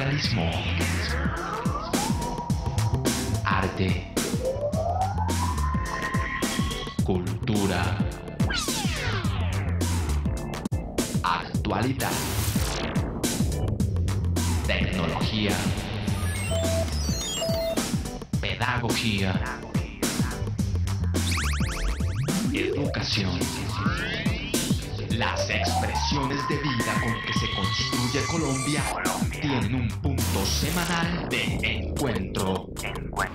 Sindicalismo, arte, cultura, actualidad, tecnología, pedagogía, educación. Las expresiones de vida con que se construye Colombia tienen un punto semanal de encuentro.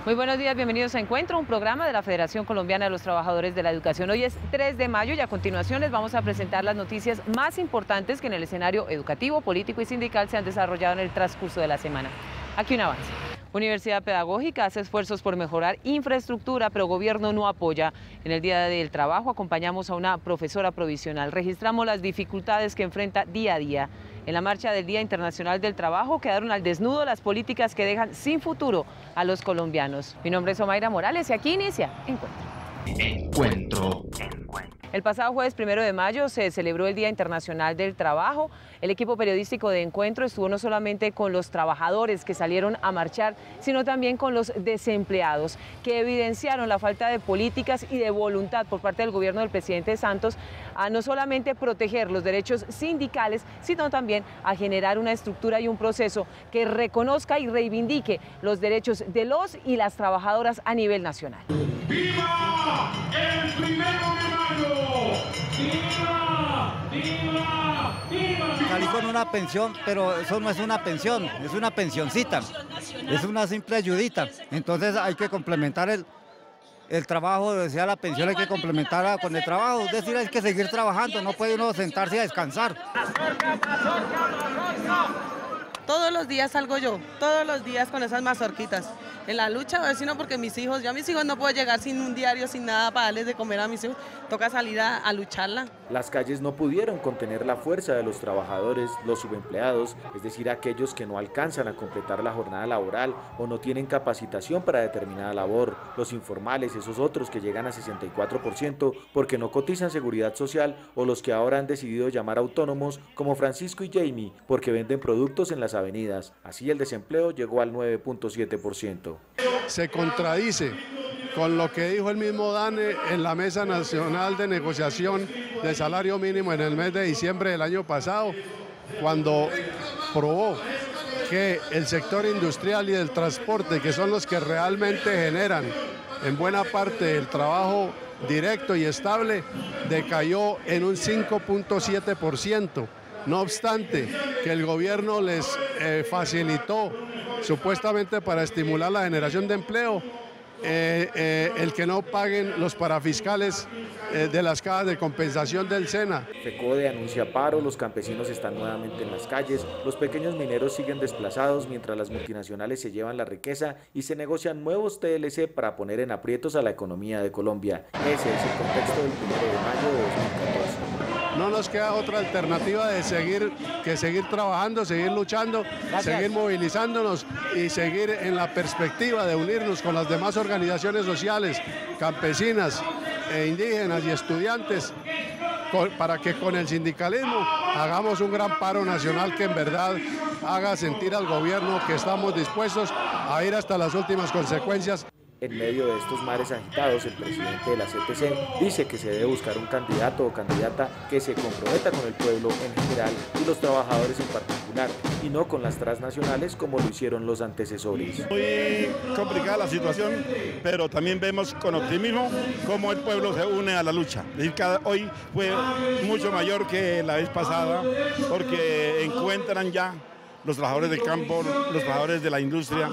Muy buenos días, bienvenidos a Encuentro, un programa de la Federación Colombiana de los Trabajadores de la Educación. Hoy es 3 de mayo y a continuación les vamos a presentar las noticias más importantes que en el escenario educativo, político y sindical se han desarrollado en el transcurso de la semana. Aquí un avance. Universidad Pedagógica hace esfuerzos por mejorar infraestructura, pero gobierno no apoya. En el Día del Trabajo acompañamos a una profesora provisional. Registramos las dificultades que enfrenta día a día. En la marcha del Día Internacional del Trabajo quedaron al desnudo las políticas que dejan sin futuro a los colombianos. Mi nombre es Omaira Morales y aquí inicia Encuentro. El pasado jueves 1 de mayo se celebró el Día Internacional del Trabajo. El equipo periodístico de Encuentro estuvo no solamente con los trabajadores que salieron a marchar, sino también con los desempleados, que evidenciaron la falta de políticas y de voluntad por parte del gobierno del presidente Santos a no solamente proteger los derechos sindicales, sino también a generar una estructura y un proceso que reconozca y reivindique los derechos de los y las trabajadoras a nivel nacional. ¡Viva el 1 de mayo! ¡Viva! ¡Viva! ¡Viva! Salí con una pensión, pero eso no es una pensión, es una pensioncita, es una simple ayudita. Entonces hay que complementar el trabajo, decía la pensión, hay que complementarla con el trabajo, es decir, hay que seguir trabajando, no puede uno sentarse a descansar. Todos los días salgo yo, todos los días con esas mazorquitas. En la lucha, sino porque mis hijos, yo a mis hijos no puedo llegar sin un diario, sin nada para darles de comer a mis hijos, toca salir a lucharla. Las calles no pudieron contener la fuerza de los trabajadores, los subempleados, es decir, aquellos que no alcanzan a completar la jornada laboral o no tienen capacitación para determinada labor, los informales, esos otros que llegan a 64% porque no cotizan seguridad social o los que ahora han decidido llamar autónomos como Francisco y Jamie porque venden productos en las avenidas. Así el desempleo llegó al 9.7%. Se contradice con lo que dijo el mismo DANE en la Mesa Nacional de Negociación del Salario Mínimo en el mes de diciembre del año pasado, cuando probó que el sector industrial y del transporte, que son los que realmente generan en buena parte el trabajo directo y estable, decayó en un 5.7%. No obstante, que el gobierno les facilitó supuestamente para estimular la generación de empleo, el que no paguen los parafiscales de las cajas de compensación del SENA. FECODE anuncia paro, los campesinos están nuevamente en las calles, los pequeños mineros siguen desplazados mientras las multinacionales se llevan la riqueza y se negocian nuevos TLC para poner en aprietos a la economía de Colombia. Ese es el contexto del 1 de mayo de 2014. No nos queda otra alternativa de seguir trabajando, seguir luchando, seguir movilizándonos y seguir en la perspectiva de unirnos con las demás organizaciones sociales, campesinas, indígenas y estudiantes, para que con el sindicalismo hagamos un gran paro nacional que en verdad haga sentir al gobierno que estamos dispuestos a ir hasta las últimas consecuencias. En medio de estos mares agitados, el presidente de la CTC dice que se debe buscar un candidato o candidata que se comprometa con el pueblo en general y los trabajadores en particular, y no con las transnacionales como lo hicieron los antecesores. Muy complicada la situación, pero también vemos con optimismo cómo el pueblo se une a la lucha. Es decir, hoy fue mucho mayor que la vez pasada, porque encuentran ya los trabajadores del campo, los trabajadores de la industria,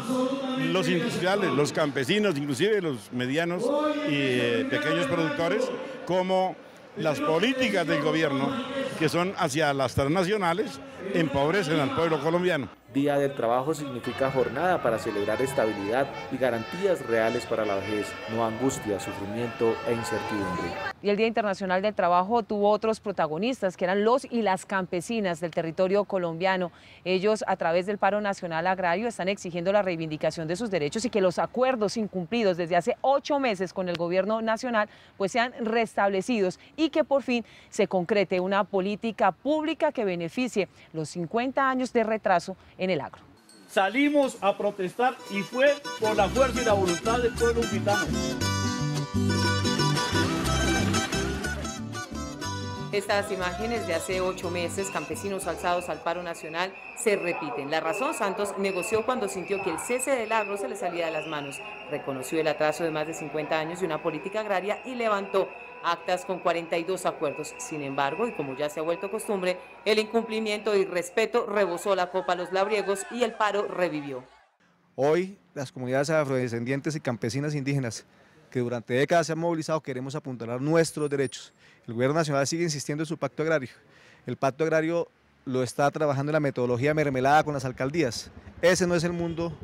los industriales, los campesinos, inclusive los medianos y pequeños productores, como las políticas del gobierno que son hacia las transnacionales empobrecen al pueblo colombiano. Día del Trabajo significa jornada para celebrar estabilidad y garantías reales para la vejez, no angustia, sufrimiento e incertidumbre. Y el Día Internacional del Trabajo tuvo otros protagonistas, que eran los y las campesinas del territorio colombiano. Ellos, a través del paro nacional agrario, están exigiendo la reivindicación de sus derechos y que los acuerdos incumplidos desde hace 8 meses con el gobierno nacional pues sean restablecidos y que por fin se concrete una política pública que beneficie los 50 años de retraso en el agro. salimos a protestar y fue por la fuerza y la voluntad del pueblo gitano. Estas imágenes de hace 8 meses, campesinos alzados al paro nacional, se repiten. La razón, Santos negoció cuando sintió que el cese del agro se le salía de las manos. Reconoció el atraso de más de 50 años de una política agraria y levantó actas con 42 acuerdos. Sin embargo, y como ya se ha vuelto costumbre, el incumplimiento y irrespeto rebosó la copa a los labriegos y el paro revivió. Hoy, las comunidades afrodescendientes y campesinas indígenas que durante décadas se han movilizado, queremos apuntalar nuestros derechos. El gobierno nacional sigue insistiendo en su pacto agrario. El pacto agrario lo está trabajando en la metodología mermelada con las alcaldías. Ese no es el mundo,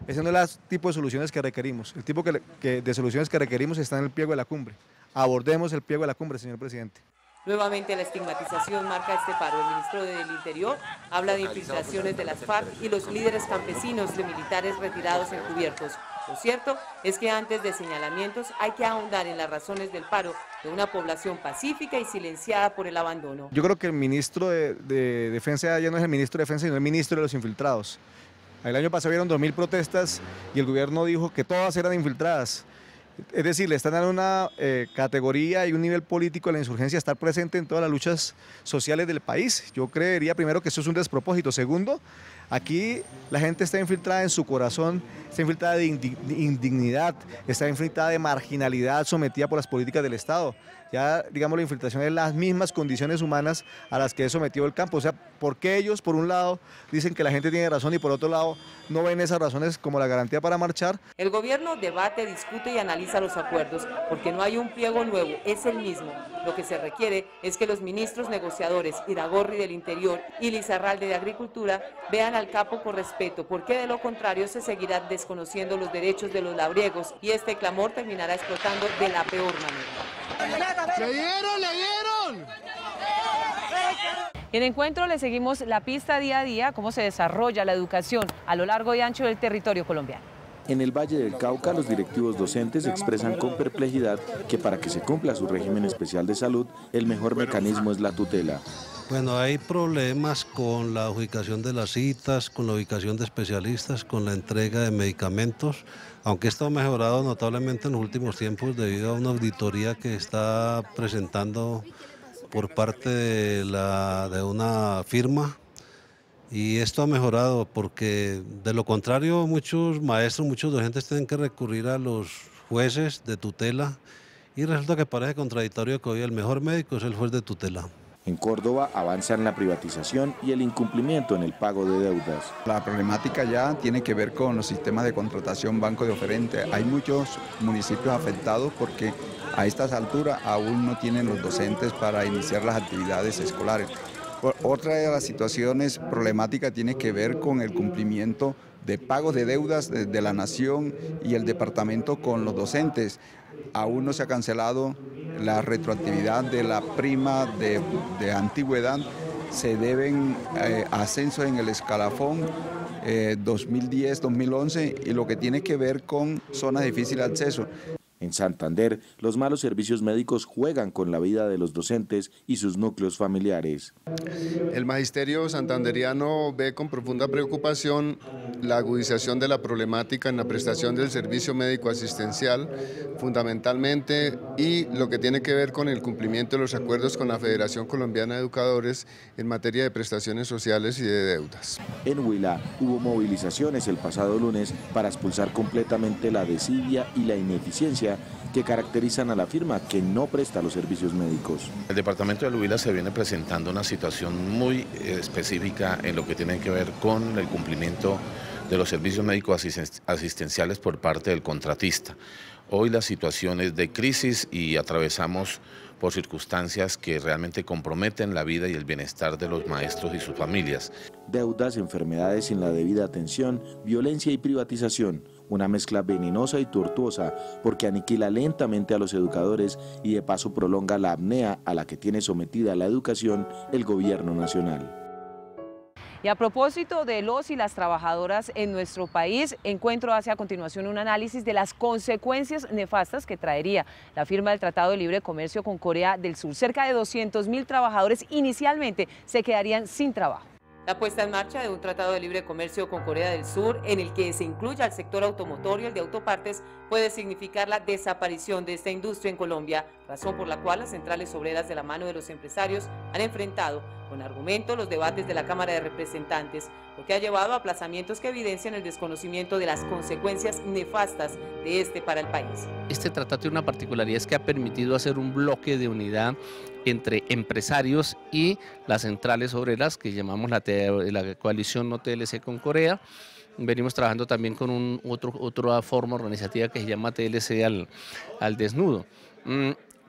ese no es el tipo de soluciones que requerimos. El tipo de soluciones que requerimos está en el pliego de la cumbre. Abordemos el pliego de la cumbre, señor presidente. Nuevamente la estigmatización marca este paro. El ministro del Interior habla de infiltraciones de las FARC y los líderes campesinos de militares retirados encubiertos. Lo cierto es que antes de señalamientos hay que ahondar en las razones del paro de una población pacífica y silenciada por el abandono. Yo creo que el ministro de Defensa ya no es el ministro de Defensa, sino el ministro de los infiltrados. El año pasado hubieron 2000 protestas y el gobierno dijo que todas eran infiltradas. Es decir, le están dando una categoría y un nivel político a la insurgencia, estar presente en todas las luchas sociales del país. Yo creería primero que eso es un despropósito. Segundo, aquí la gente está infiltrada en su corazón, está infiltrada de indignidad, está infiltrada de marginalidad sometida por las políticas del Estado. Ya, digamos, la infiltración es las mismas condiciones humanas a las que es sometido el campo. O sea, ¿por qué ellos, por un lado, dicen que la gente tiene razón y por otro lado no ven esas razones como la garantía para marchar? El gobierno debate, discute y analiza los acuerdos, porque no hay un pliego nuevo, es el mismo. Lo que se requiere es que los ministros negociadores Iragorri del Interior y Lizarralde de Agricultura vean al capo con respeto, porque de lo contrario se seguirán desconociendo los derechos de los labriegos y este clamor terminará explotando de la peor manera. ¡Leyeron! En Encuentro le seguimos la pista día a día, cómo se desarrolla la educación a lo largo y ancho del territorio colombiano. En el Valle del Cauca, los directivos docentes expresan con perplejidad que para que se cumpla su régimen especial de salud, el mejor mecanismo es la tutela. Bueno, hay problemas con la adjudicación de las citas, con la ubicación de especialistas, con la entrega de medicamentos, aunque esto ha mejorado notablemente en los últimos tiempos debido a una auditoría que está presentando por parte de una firma. Y esto ha mejorado porque de lo contrario muchos maestros, muchos docentes tienen que recurrir a los jueces de tutela y resulta que parece contradictorio que hoy el mejor médico es el juez de tutela. En Córdoba avanzan la privatización y el incumplimiento en el pago de deudas. La problemática ya tiene que ver con los sistemas de contratación banco de oferente. Hay muchos municipios afectados porque a estas alturas aún no tienen los docentes para iniciar las actividades escolares. Otra de las situaciones problemáticas tiene que ver con el cumplimiento de pagos de deudas de la Nación y el departamento con los docentes. Aún no se ha cancelado la retroactividad de la prima de antigüedad. Se deben ascensos en el escalafón 2010-2011 y lo que tiene que ver con zonas de difícil acceso. En Santander, los malos servicios médicos juegan con la vida de los docentes y sus núcleos familiares. El magisterio santanderiano ve con profunda preocupación la agudización de la problemática en la prestación del servicio médico asistencial, fundamentalmente, y lo que tiene que ver con el cumplimiento de los acuerdos con la Federación Colombiana de Educadores en materia de prestaciones sociales y de deudas. En Huila hubo movilizaciones el pasado lunes para expulsar completamente la desidia y la ineficiencia que caracterizan a la firma que no presta los servicios médicos. El departamento de Huila se viene presentando una situación muy específica en lo que tiene que ver con el cumplimiento de los servicios médicos asistenciales por parte del contratista. Hoy la situación es de crisis y atravesamos por circunstancias que realmente comprometen la vida y el bienestar de los maestros y sus familias. Deudas, enfermedades sin la debida atención, violencia y privatización. Una mezcla venenosa y tortuosa porque aniquila lentamente a los educadores y de paso prolonga la apnea a la que tiene sometida la educación el gobierno nacional. Y a propósito de los y las trabajadoras en nuestro país, Encuentro hace a continuación un análisis de las consecuencias nefastas que traería la firma del Tratado de Libre Comercio con Corea del Sur. Cerca de 200.000 trabajadores inicialmente se quedarían sin trabajo. La puesta en marcha de un tratado de libre comercio con Corea del Sur, en el que se incluya el sector automotor y el de autopartes, puede significar la desaparición de esta industria en Colombia, razón por la cual las centrales obreras de la mano de los empresarios han enfrentado con argumento los debates de la Cámara de Representantes, lo que ha llevado a aplazamientos que evidencian el desconocimiento de las consecuencias nefastas de este para el país. Este tratado tiene una particularidad, es que ha permitido hacer un bloque de unidad entre empresarios y las centrales obreras, que llamamos la coalición no TLC con Corea. Venimos trabajando también con otra forma organizativa que se llama TLC al desnudo.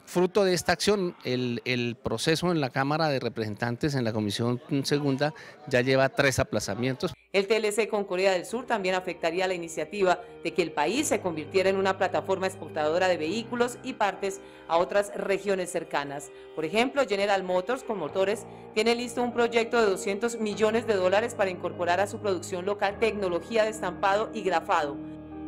Fruto de esta acción, el proceso en la Cámara de Representantes, en la Comisión Segunda, ya lleva 3 aplazamientos. El TLC con Corea del Sur también afectaría la iniciativa de que el país se convirtiera en una plataforma exportadora de vehículos y partes a otras regiones cercanas. Por ejemplo, General Motors con motores tiene listo un proyecto de $200 millones para incorporar a su producción local tecnología de estampado y grafado.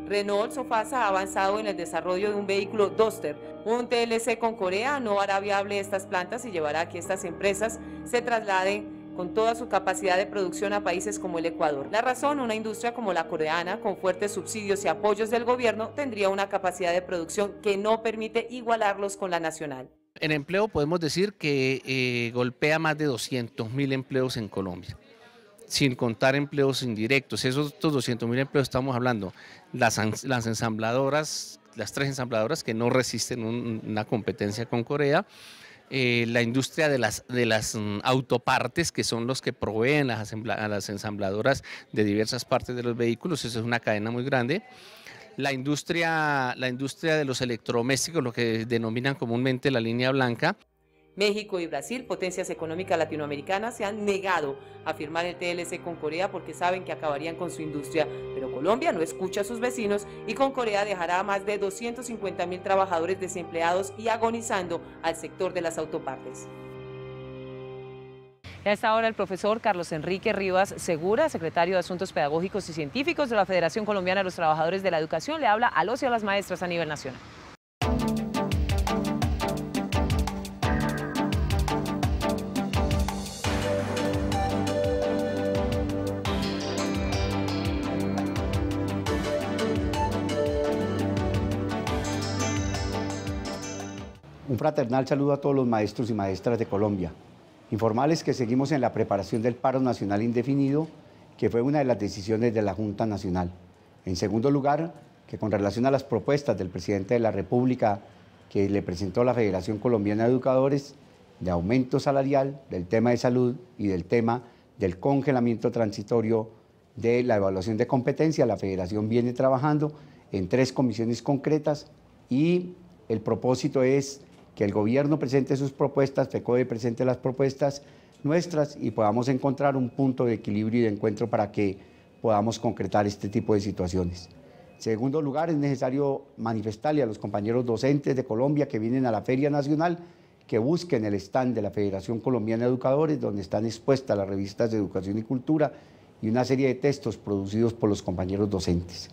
Renault Sofasa ha avanzado en el desarrollo de un vehículo Duster. Un TLC con Corea no hará viable estas plantas y llevará a que estas empresas se trasladen con toda su capacidad de producción a países como el Ecuador. La razón, una industria como la coreana, con fuertes subsidios y apoyos del gobierno, tendría una capacidad de producción que no permite igualarlos con la nacional. En empleo podemos decir que golpea más de 200.000 empleos en Colombia, sin contar empleos indirectos. Estos 200.000 empleos estamos hablando, las ensambladoras, las 3 ensambladoras que no resisten una competencia con Corea, la industria de las autopartes, que son los que proveen a las ensambladoras de diversas partes de los vehículos, eso es una cadena muy grande. La industria de los electrodomésticos, lo que denominan comúnmente la línea blanca. México y Brasil, potencias económicas latinoamericanas, se han negado a firmar el TLC con Corea porque saben que acabarían con su industria, pero Colombia no escucha a sus vecinos y con Corea dejará a más de 250.000 trabajadores desempleados y agonizando al sector de las autopartes. A esta hora el profesor Carlos Enrique Rivas Segura, secretario de Asuntos Pedagógicos y Científicos de la Federación Colombiana de los Trabajadores de la Educación, le habla a los y a las maestras a nivel nacional. Un fraternal saludo a todos los maestros y maestras de Colombia. Informarles que seguimos en la preparación del paro nacional indefinido, que fue una de las decisiones de la Junta Nacional. En segundo lugar, que con relación a las propuestas del presidente de la República que le presentó la Federación Colombiana de Educadores, de aumento salarial, del tema de salud y del tema del congelamiento transitorio de la evaluación de competencia, la Federación viene trabajando en 3 comisiones concretas y el propósito es que el gobierno presente sus propuestas, FECODE presente las propuestas nuestras y podamos encontrar un punto de equilibrio y de encuentro para que podamos concretar este tipo de situaciones. En segundo lugar, es necesario manifestarle a los compañeros docentes de Colombia que vienen a la Feria Nacional que busquen el stand de la Federación Colombiana de Educadores, donde están expuestas las revistas de Educación y Cultura y una serie de textos producidos por los compañeros docentes.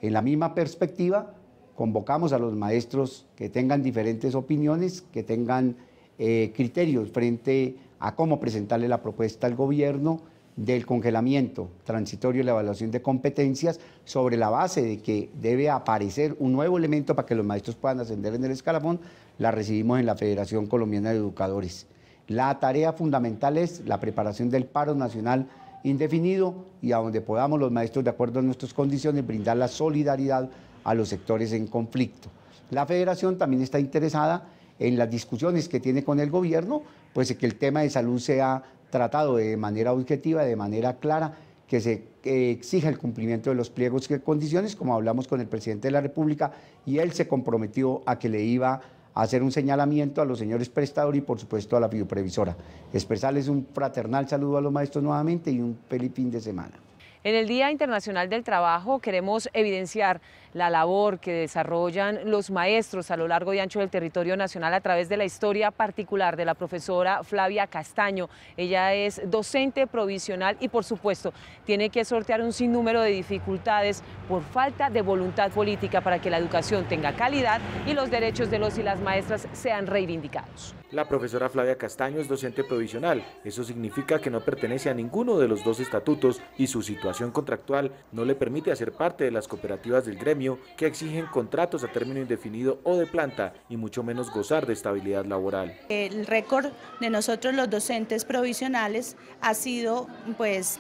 En la misma perspectiva, convocamos a los maestros que tengan diferentes opiniones, que tengan criterios frente a cómo presentarle la propuesta al gobierno del congelamiento transitorio y la evaluación de competencias sobre la base de que debe aparecer un nuevo elemento para que los maestros puedan ascender en el escalafón. La recibimos en la Federación Colombiana de Educadores. La tarea fundamental es la preparación del paro nacional indefinido y a donde podamos los maestros, de acuerdo a nuestras condiciones, brindar la solidaridad a los sectores en conflicto. La Federación también está interesada en las discusiones que tiene con el gobierno, pues que el tema de salud sea tratado de manera objetiva, de manera clara, que se exija el cumplimiento de los pliegos y condiciones, como hablamos con el presidente de la República, y él se comprometió a que le iba a hacer un señalamiento a los señores prestadores y por supuesto a la fiduprevisora. Expresarles un fraternal saludo a los maestros nuevamente y un feliz fin de semana. En el Día Internacional del Trabajo queremos evidenciar la labor que desarrollan los maestros a lo largo y ancho del territorio nacional a través de la historia particular de la profesora Flavia Castaño. Ella es docente provisional y por supuesto tiene que sortear un sinnúmero de dificultades por falta de voluntad política para que la educación tenga calidad y los derechos de los y las maestras sean reivindicados. La profesora Flavia Castaño es docente provisional. Eso significa que no pertenece a ninguno de los dos estatutos y su situación contractual no le permite hacer parte de las cooperativas del gremio que exigen contratos a término indefinido o de planta y mucho menos gozar de estabilidad laboral. El récord de nosotros los docentes provisionales ha sido pues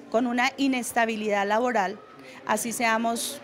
con una inestabilidad laboral, así seamos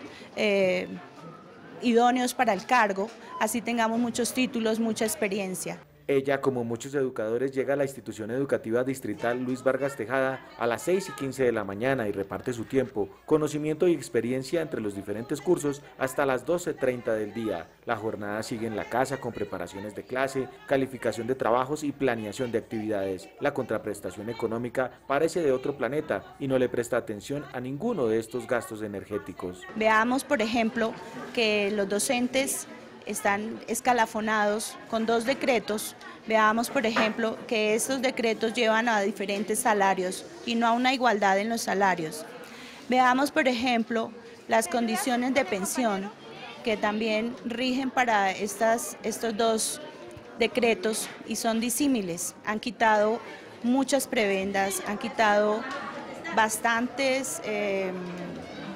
idóneos para el cargo, así tengamos muchos títulos, mucha experiencia. Ella, como muchos educadores, llega a la institución educativa distrital Luis Vargas Tejada a las 6:15 de la mañana y reparte su tiempo, conocimiento y experiencia entre los diferentes cursos hasta las 12:30 del día. La jornada sigue en la casa con preparaciones de clase, calificación de trabajos y planeación de actividades. La contraprestación económica parece de otro planeta y no le presta atención a ninguno de estos gastos energéticos. Veamos, por ejemplo, que los docentes están escalafonados con 2 decretos. Veamos, por ejemplo, que estos decretos llevan a diferentes salarios y no a una igualdad en los salarios. Veamos, por ejemplo, las condiciones de pensión que también rigen para estos 2 decretos y son disímiles. Han quitado muchas prebendas, han quitado bastantes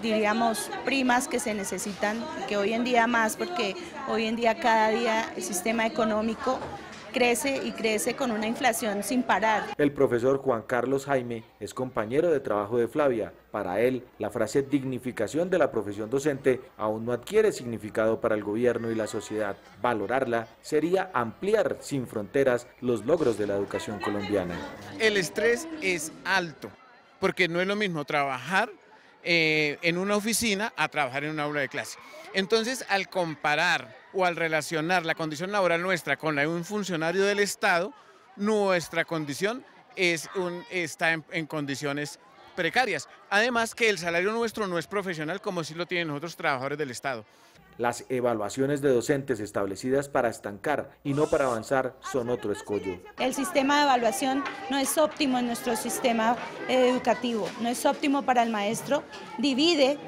diríamos, primas que se necesitan, que hoy en día más, porque hoy en día cada día el sistema económico crece y crece con una inflación sin parar. El profesor Juan Carlos Jaime es compañero de trabajo de Flavia. Para él, la frase dignificación de la profesión docente aún no adquiere significado para el gobierno y la sociedad. Valorarla sería ampliar sin fronteras los logros de la educación colombiana. El estrés es alto, porque no es lo mismo trabajar en una oficina a trabajar en una aula de clase. Entonces, al comparar o al relacionar la condición laboral nuestra con la de un funcionario del Estado, nuestra condición está en condiciones precarias. Además que el salario nuestro no es profesional como sí lo tienen otros trabajadores del Estado. Las evaluaciones de docentes establecidas para estancar y no para avanzar son otro escollo. El sistema de evaluación no es óptimo en nuestro sistema educativo, no es óptimo para el maestro, divide,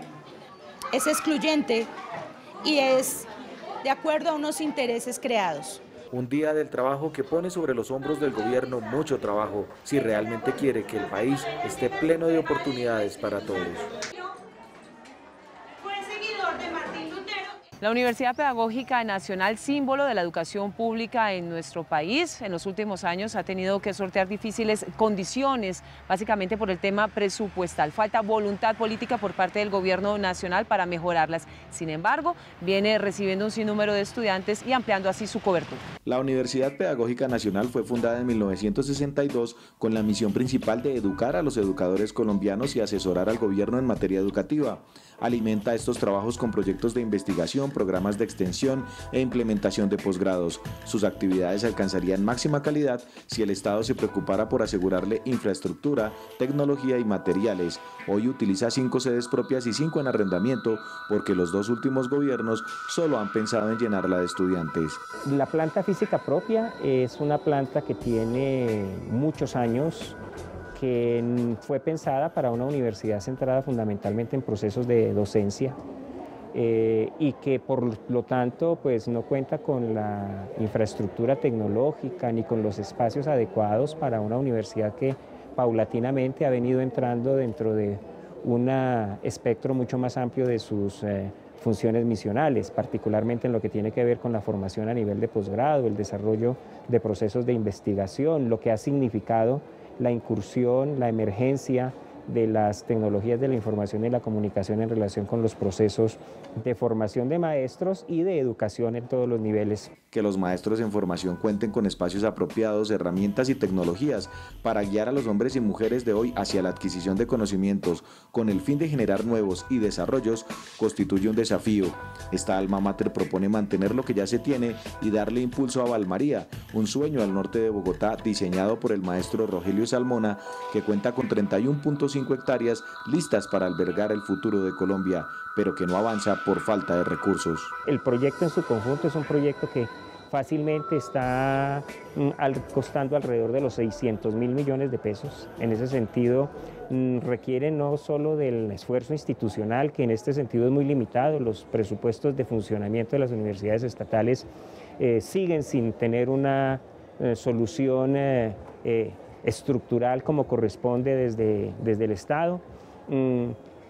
es excluyente y es de acuerdo a unos intereses creados. Un día del trabajo que pone sobre los hombros del gobierno mucho trabajo, si realmente quiere que el país esté pleno de oportunidades para todos. La Universidad Pedagógica Nacional, símbolo de la educación pública en nuestro país, en los últimos años ha tenido que sortear difíciles condiciones, básicamente por el tema presupuestal. Falta voluntad política por parte del gobierno nacional para mejorarlas. Sin embargo, viene recibiendo un sinnúmero de estudiantes y ampliando así su cobertura. La Universidad Pedagógica Nacional fue fundada en 1962 con la misión principal de educar a los educadores colombianos y asesorar al gobierno en materia educativa. Alimenta estos trabajos con proyectos de investigación, programas de extensión e implementación de posgrados. Sus actividades alcanzarían máxima calidad si el Estado se preocupara por asegurarle infraestructura, tecnología y materiales. Hoy utiliza 5 sedes propias y 5 en arrendamiento porque los 2 últimos gobiernos solo han pensado en llenarla de estudiantes. La planta física propia es una planta que tiene muchos años, que fue pensada para una universidad centrada fundamentalmente en procesos de docencia y que por lo tanto pues no cuenta con la infraestructura tecnológica ni con los espacios adecuados para una universidad que paulatinamente ha venido entrando dentro de un espectro mucho más amplio de sus funciones misionales, particularmente en lo que tiene que ver con la formación a nivel de posgrado, el desarrollo de procesos de investigación, lo que ha significado la incursión, la emergencia de las tecnologías de la información y la comunicación en relación con los procesos de formación de maestros y de educación en todos los niveles. Que los maestros en formación cuenten con espacios apropiados, herramientas y tecnologías para guiar a los hombres y mujeres de hoy hacia la adquisición de conocimientos con el fin de generar nuevos y desarrollos constituye un desafío. Esta alma mater propone mantener lo que ya se tiene y darle impulso a Valmaría, un sueño al norte de Bogotá diseñado por el maestro Rogelio Salmona, que cuenta con 31.5 hectáreas listas para albergar el futuro de Colombia, pero que no avanza por falta de recursos. El proyecto en su conjunto es un proyecto que fácilmente está costando alrededor de los 600.000 millones de pesos. En ese sentido, requiere no solo del esfuerzo institucional, que en este sentido es muy limitado, los presupuestos de funcionamiento de las universidades estatales siguen sin tener una solución estructural como corresponde desde el Estado,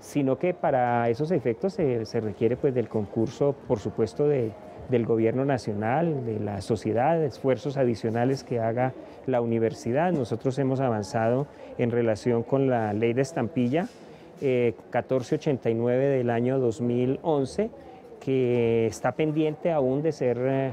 sino que para esos efectos se requiere pues, del concurso, por supuesto, del gobierno nacional, de la sociedad, esfuerzos adicionales que haga la universidad. Nosotros hemos avanzado en relación con la ley de estampilla 1489 del año 2011, que está pendiente aún de ser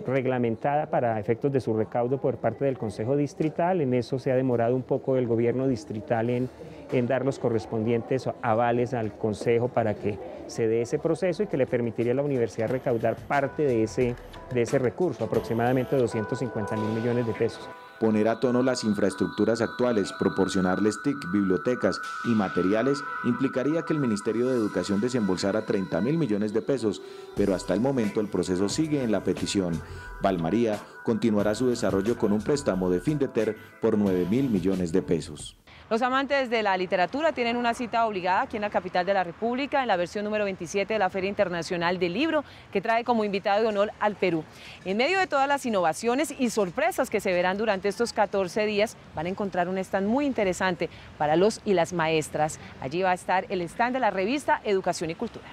reglamentada para efectos de su recaudo por parte del Consejo Distrital. En eso se ha demorado un poco el gobierno distrital en dar los correspondientes avales al Consejo para que se dé ese proceso y que le permitiría a la universidad recaudar parte de ese recurso, aproximadamente 250.000 millones de pesos. Poner a tono las infraestructuras actuales, proporcionarles TIC, bibliotecas y materiales, implicaría que el Ministerio de Educación desembolsara 30.000 millones de pesos, pero hasta el momento el proceso sigue en la petición. Valmaría continuará su desarrollo con un préstamo de Findeter por 9.000 millones de pesos. Los amantes de la literatura tienen una cita obligada aquí en la capital de la República, en la versión número 27 de la Feria Internacional del Libro, que trae como invitado de honor al Perú. En medio de todas las innovaciones y sorpresas que se verán durante estos 14 días, van a encontrar un stand muy interesante para los y las maestras. Allí va a estar el stand de la revista Educación y Cultura.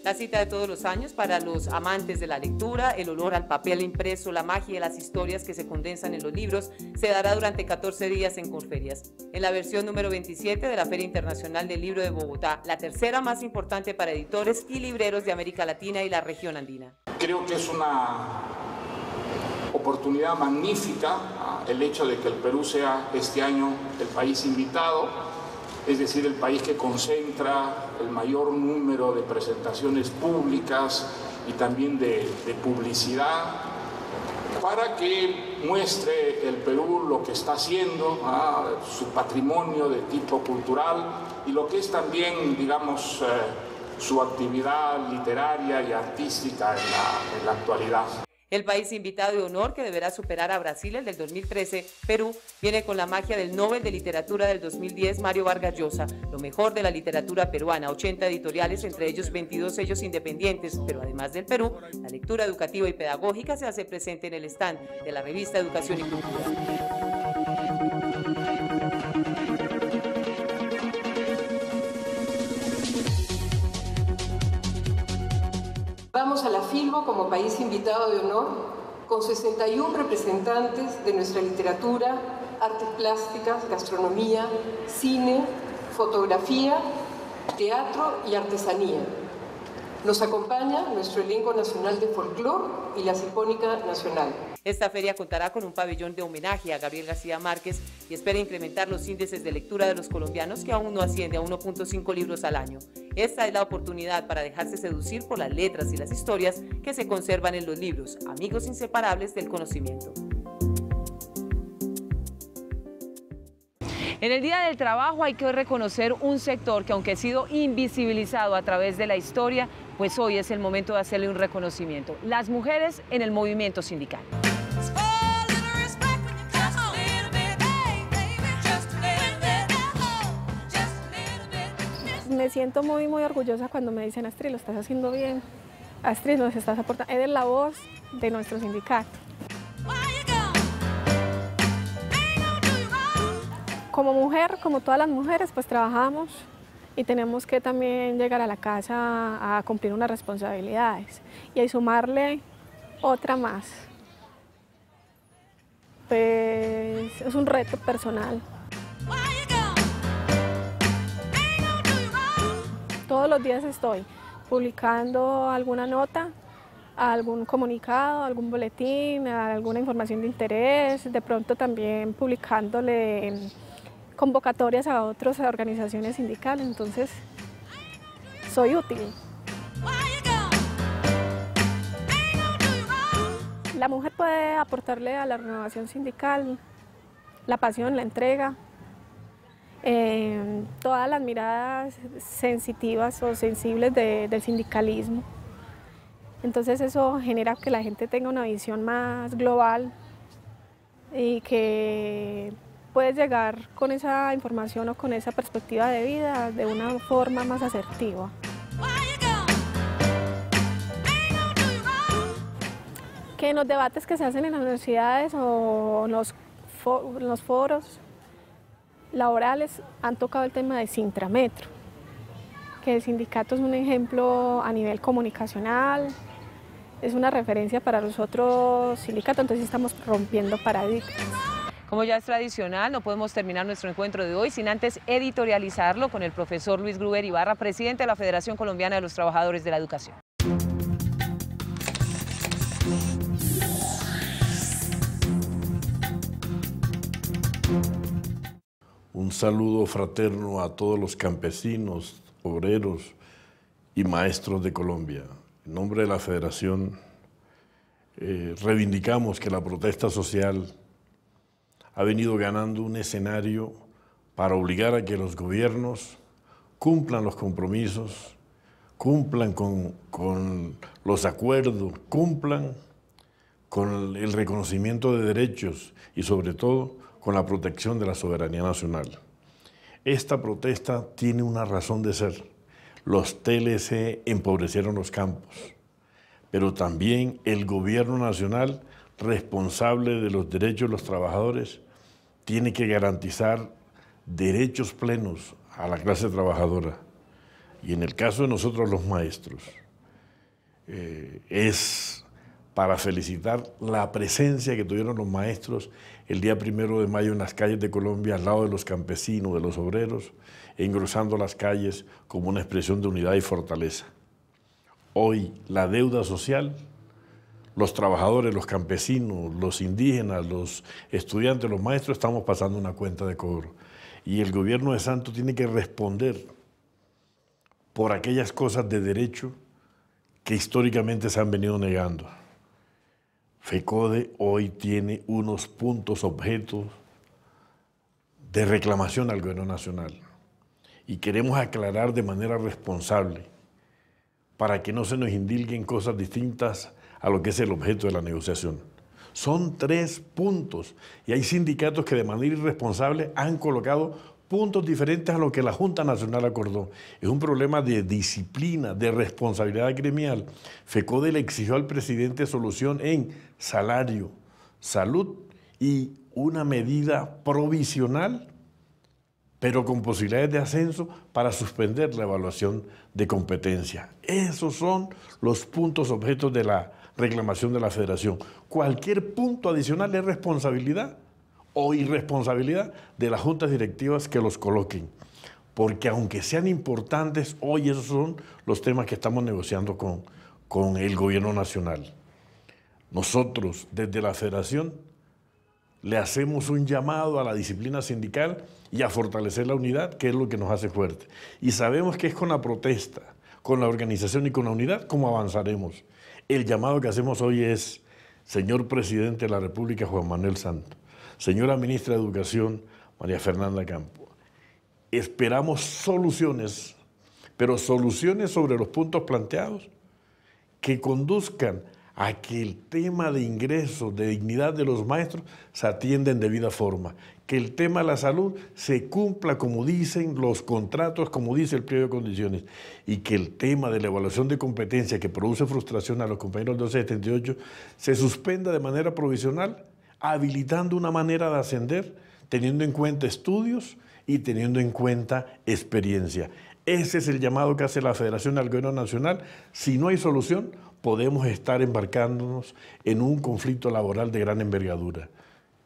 La cita de todos los años para los amantes de la lectura, el olor al papel impreso, la magia de las historias que se condensan en los libros, se dará durante 14 días en Corferias. En la versión número 27 de la Feria Internacional del Libro de Bogotá, la tercera más importante para editores y libreros de América Latina y la región andina. Creo que es una oportunidad magnífica el hecho de que el Perú sea este año el país invitado, es decir, el país que concentra el mayor número de presentaciones públicas y también de publicidad, para que muestre el Perú lo que está haciendo, su patrimonio de tipo cultural y lo que es también, digamos, su actividad literaria y artística en la actualidad. El país invitado de honor, que deberá superar a Brasil, el del 2013, Perú, viene con la magia del Nobel de Literatura del 2010, Mario Vargas Llosa, lo mejor de la literatura peruana, 80 editoriales, entre ellos 22 sellos independientes, pero además del Perú, la lectura educativa y pedagógica se hace presente en el stand de la revista Educación y Cultura. Vamos a la Filbo como país invitado de honor, con 61 representantes de nuestra literatura, artes plásticas, gastronomía, cine, fotografía, teatro y artesanía. Nos acompaña nuestro elenco nacional de folclore y la Sinfónica Nacional. Esta feria contará con un pabellón de homenaje a Gabriel García Márquez y espera incrementar los índices de lectura de los colombianos, que aún no asciende a 1.5 libros al año. Esta es la oportunidad para dejarse seducir por las letras y las historias que se conservan en los libros, amigos inseparables del conocimiento. En el Día del Trabajo hay que reconocer un sector que, aunque ha sido invisibilizado a través de la historia, pues hoy es el momento de hacerle un reconocimiento: las mujeres en el movimiento sindical. Me siento muy orgullosa cuando me dicen: Astrid, lo estás haciendo bien, Astrid, nos estás aportando, eres la voz de nuestro sindicato. Como mujer, como todas las mujeres, pues trabajamos y tenemos que también llegar a la casa a cumplir unas responsabilidades y a sumarle otra más. Pues es un reto personal. Todos los días estoy publicando alguna nota, algún comunicado, algún boletín, alguna información de interés, de pronto también publicándole convocatorias a otras organizaciones sindicales, entonces soy útil. La mujer puede aportarle a la renovación sindical la pasión, la entrega, todas las miradas sensitivas o sensibles del sindicalismo. Entonces eso genera que la gente tenga una visión más global y que puedes llegar con esa información o con esa perspectiva de vida de una forma más asertiva. Que en los debates que se hacen en las universidades o en los foros laborales han tocado el tema de Sintrametro, que el sindicato es un ejemplo a nivel comunicacional, es una referencia para los otros sindicatos, entonces estamos rompiendo paradigmas. Como ya es tradicional, no podemos terminar nuestro encuentro de hoy sin antes editorializarlo con el profesor Luis Gruber Ibarra, presidente de la Federación Colombiana de los Trabajadores de la Educación. Un saludo fraterno a todos los campesinos, obreros y maestros de Colombia. En nombre de la Federación, reivindicamos que la protesta social ha venido ganando un escenario para obligar a que los gobiernos cumplan los compromisos, cumplan con los acuerdos, cumplan con el reconocimiento de derechos y sobre todo con la protección de la soberanía nacional. Esta protesta tiene una razón de ser. Los TLC empobrecieron los campos, pero también el gobierno nacional, responsable de los derechos de los trabajadores, tiene que garantizar derechos plenos a la clase trabajadora. Y en el caso de nosotros los maestros, es para felicitar la presencia que tuvieron los maestros el día 1 de mayo en las calles de Colombia, al lado de los campesinos, de los obreros, engrosando las calles como una expresión de unidad y fortaleza. Hoy la deuda social, los trabajadores, los campesinos, los indígenas, los estudiantes, los maestros, estamos pasando una cuenta de cobro. Y el gobierno de Santos tiene que responder por aquellas cosas de derecho que históricamente se han venido negando. FECODE hoy tiene unos puntos objetos de reclamación al gobierno nacional y queremos aclarar de manera responsable para que no se nos indilguen cosas distintas a lo que es el objeto de la negociación. Son 3 puntos y hay sindicatos que de manera irresponsable han colocado puntos diferentes a lo que la Junta Nacional acordó. Es un problema de disciplina, de responsabilidad gremial. FECODE le exigió al presidente solución en salario, salud y una medida provisional, pero con posibilidades de ascenso para suspender la evaluación de competencia. Esos son los puntos objetos de la reclamación de la Federación. Cualquier punto adicional es responsabilidad o irresponsabilidad de las juntas directivas que los coloquen, porque aunque sean importantes, hoy esos son los temas que estamos negociando con el gobierno nacional. Nosotros, desde la Federación, le hacemos un llamado a la disciplina sindical y a fortalecer la unidad, que es lo que nos hace fuerte. Y sabemos que es con la protesta, con la organización y con la unidad como avanzaremos. El llamado que hacemos hoy es, señor presidente de la República, Juan Manuel Santos, señora ministra de Educación, María Fernanda Campo, esperamos soluciones, pero soluciones sobre los puntos planteados que conduzcan a que el tema de ingresos, de dignidad de los maestros se atienda en debida forma, que el tema de la salud se cumpla como dicen los contratos, como dice el pliego de condiciones, y que el tema de la evaluación de competencia que produce frustración a los compañeros del 1278 se suspenda de manera provisional, habilitando una manera de ascender, teniendo en cuenta estudios y teniendo en cuenta experiencia. Ese es el llamado que hace la Federación al Gobierno Nacional. Si no hay solución, podemos estar embarcándonos en un conflicto laboral de gran envergadura.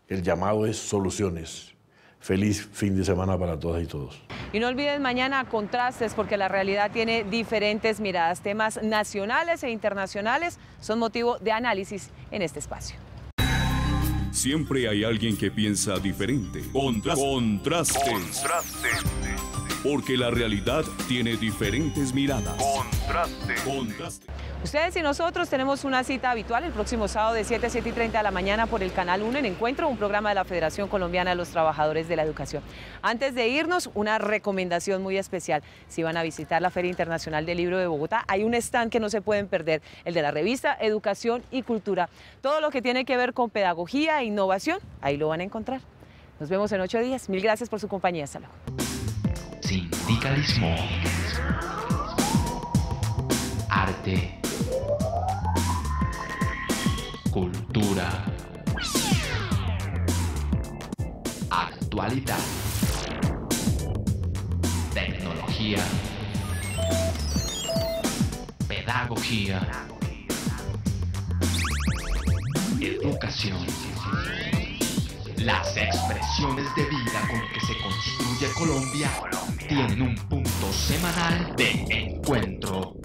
El llamado es soluciones. Feliz fin de semana para todas y todos. Y no olviden mañana Contrastes, porque la realidad tiene diferentes miradas. Temas nacionales e internacionales son motivo de análisis en este espacio. Siempre hay alguien que piensa diferente. Contraste. Porque la realidad tiene diferentes miradas. Contraste. Ustedes y nosotros tenemos una cita habitual el próximo sábado de 7 a 7:30 de la mañana por el Canal 1 en Encuentro, un programa de la Federación Colombiana de los Trabajadores de la Educación. Antes de irnos, una recomendación muy especial. Si van a visitar la Feria Internacional del Libro de Bogotá, hay un stand que no se pueden perder, el de la revista Educación y Cultura. Todo lo que tiene que ver con pedagogía e innovación, ahí lo van a encontrar. Nos vemos en 8 días. Mil gracias por su compañía. Hasta luego. Sindicalismo. Arte. Cultura. Actualidad. Tecnología. Pedagogía. Educación. Las expresiones de vida con que se construye Colombia tienen un punto semanal de encuentro.